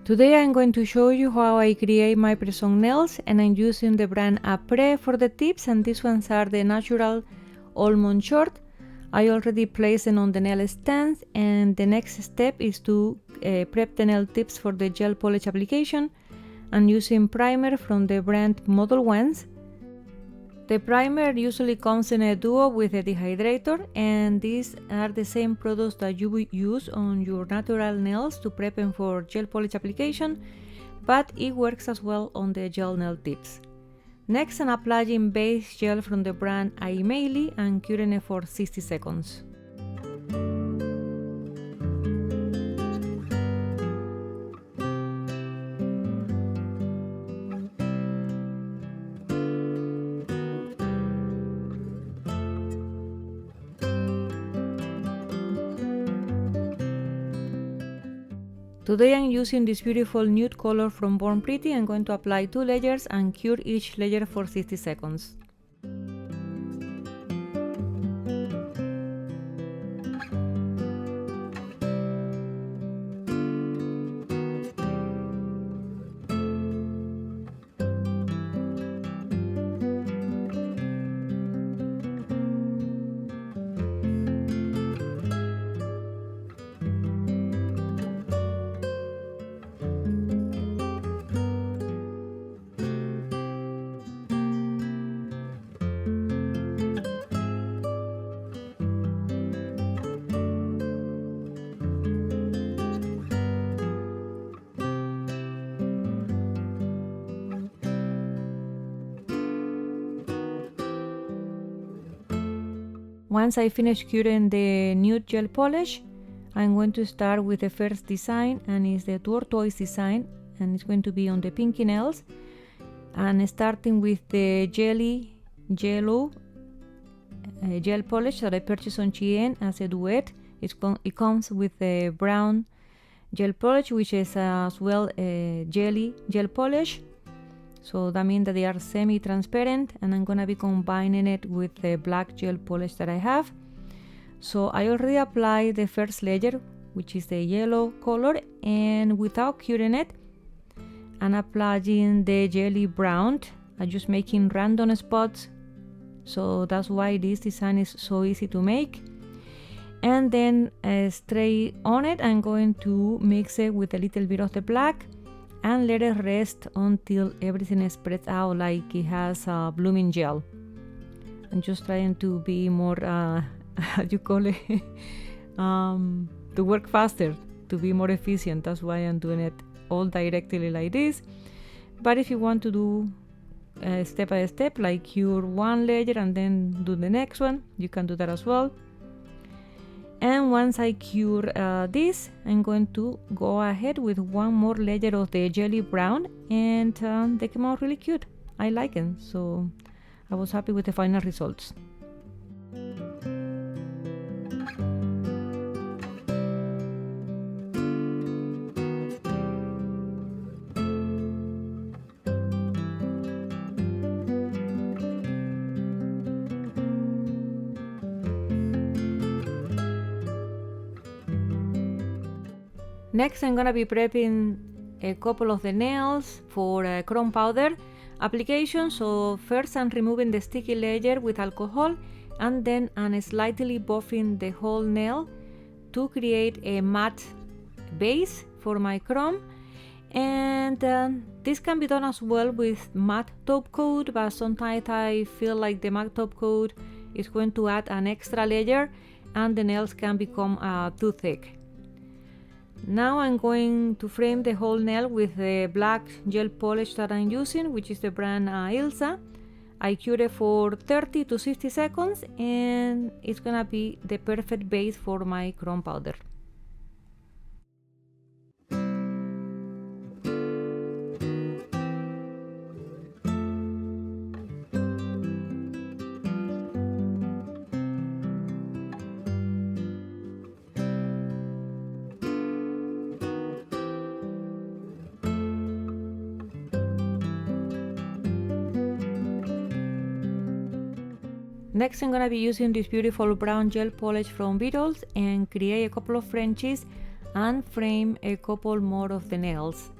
Today I'm going to show you how I create my press-on nails, and I'm using the brand Après for the tips, and these ones are the natural almond short. I already placed them on the nail stands, and the next step is to prep the nail tips for the gel polish application. I'm using primer from the brand Model Ones. The primer usually comes in a duo with a dehydrator, and these are the same products that you would use on your natural nails to prep them for gel polish application, but it works as well on the gel nail tips. Next, I'm applying base gel from the brand Aimeili and curing it for 60 seconds. Today I'm using this beautiful nude color from Born Pretty. I'm going to apply 2 layers and cure each layer for 60 seconds. Once I finish curing the nude gel polish, I'm going to start with the first design, and it's the tortoise design, and it's going to be on the pinky nails. And starting with the yellow gel polish that I purchased on Shein as a duet. It comes with the brown gel polish, which is as well a jelly gel polish. So that means that they are semi-transparent, and I'm gonna be combining it with the black gel polish that I have. So I already applied the first layer, which is the yellow color, and without curing it, I'm applying the jelly brown. I'm just making random spots, so that's why this design is so easy to make. And then straight on it, I'm going to mix it with a little bit of the black and let it rest until everything spreads out like it has a blooming gel. I'm just trying to be more, how you call it, to work faster, to be more efficient. That's why I'm doing it all directly like this. But if you want to do step by step, like cure one layer and then do the next one, you can do that as well. And once I cure this, I'm going to go ahead with one more layer of the jelly brown, and they came out really cute. I like it, so I was happy with the final results. Next, I'm gonna be prepping a couple of the nails for chrome powder application. So first I'm removing the sticky layer with alcohol, and then I'm slightly buffing the whole nail to create a matte base for my chrome. And this can be done as well with matte top coat, but sometimes I feel like the matte top coat is going to add an extra layer and the nails can become too thick. Now I'm going to frame the whole nail with the black gel polish that I'm using, which is the brand Ilsa. I cure it for 30 to 60 seconds, and it's gonna be the perfect base for my chrome powder. Next, I'm gonna be using this beautiful brown gel polish from Beetles and create a couple of Frenchies and frame a couple more of the nails.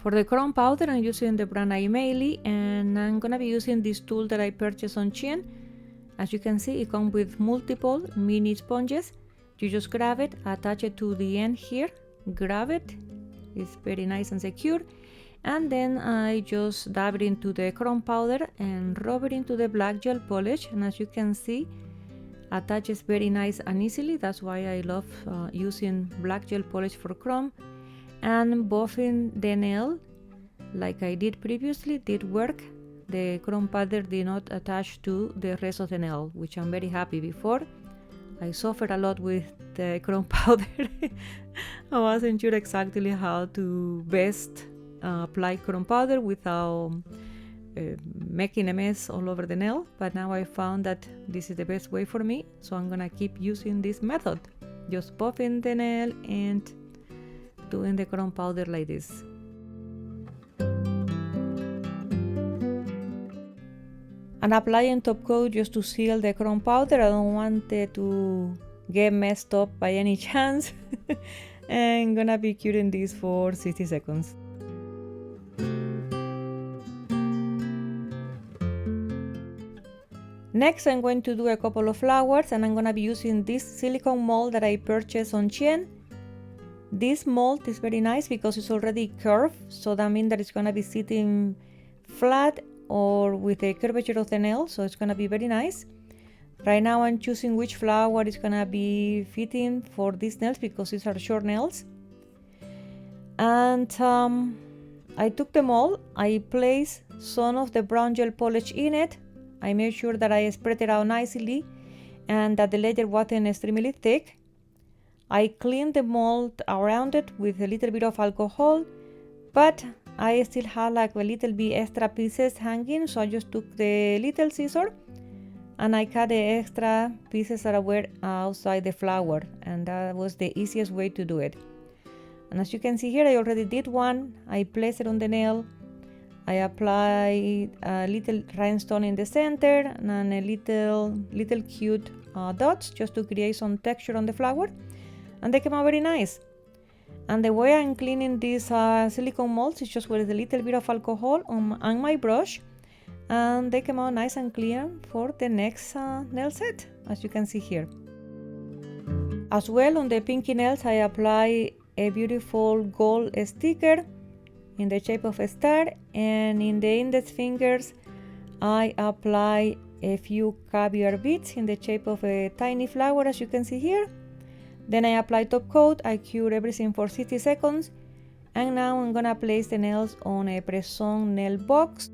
For the chrome powder, I'm using the brand Imeili, and I'm gonna be using this tool that I purchased on Shein. As you can see, it comes with multiple mini sponges. You just grab it, attach it to the end here, grab it. It's very nice and secure. And then I just dab it into the chrome powder and rub it into the black gel polish. And as you can see, attaches very nice and easily. That's why I love using black gel polish for chrome. And buffing the nail like I did previously did work. The chrome powder did not attach to the rest of the nail, which I'm very happy. Before I suffered a lot with the chrome powder. I wasn't sure exactly how to best apply chrome powder without making a mess all over the nail, but now I found that this is the best way for me, so I'm gonna keep using this method, just buffing the nail and doing the chrome powder like this. And applying top coat just to seal the chrome powder. I don't want it to get messed up by any chance. And I'm gonna be curing this for 60 seconds. Next, I'm going to do a couple of flowers, and I'm going to be using this silicone mold that I purchased on Shein. This mold is very nice because it's already curved, so that means that it's going to be sitting flat or with the curvature of the nail, so it's going to be very nice. Right now I'm choosing which flower is going to be fitting for these nails because these are short nails. And I took the mold, I placed some of the brown gel polish in it. I made sure that I spread it out nicely and that the layer wasn't extremely thick. I cleaned the mold around it with a little bit of alcohol, but I still had like a little bit extra pieces hanging, so I just took the little scissor and I cut the extra pieces that were outside the flower, and that was the easiest way to do it. And as you can see here, I already did one. I placed it on the nail. I applied a little rhinestone in the center and a little cute dots just to create some texture on the flower, and they came out very nice. And the way I'm cleaning these silicone molds is just with a little bit of alcohol on my brush, and they came out nice and clear for the next nail set, as you can see here. As well, on the pinky nails, I apply a beautiful gold sticker in the shape of a star, and in the index fingers I apply a few caviar beads in the shape of a tiny flower, as you can see here. Then I apply top coat, I cure everything for 60 seconds, and now I'm gonna place the nails on a press-on nail box.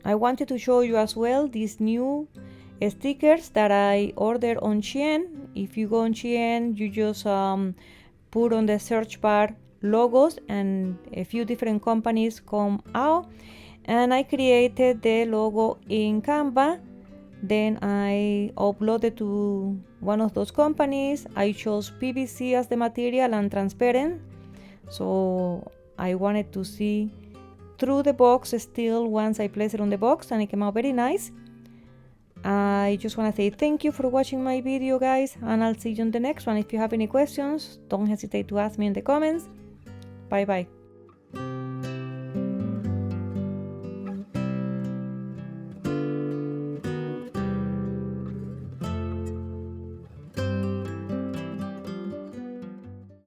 I wanted to show you as well these new stickers that I ordered on Shein. If you go on Shein, you just put on the search bar logos and a few different companies come out, and I created the logo in Canva. Then I uploaded to one of those companies. I chose PVC as the material and transparent, so I wanted to see through the box still once I place it on the box, and it came out very nice. I just want to say thank you for watching my video, guys, and I'll see you in the next one. If you have any questions, don't hesitate to ask me in the comments. Bye bye.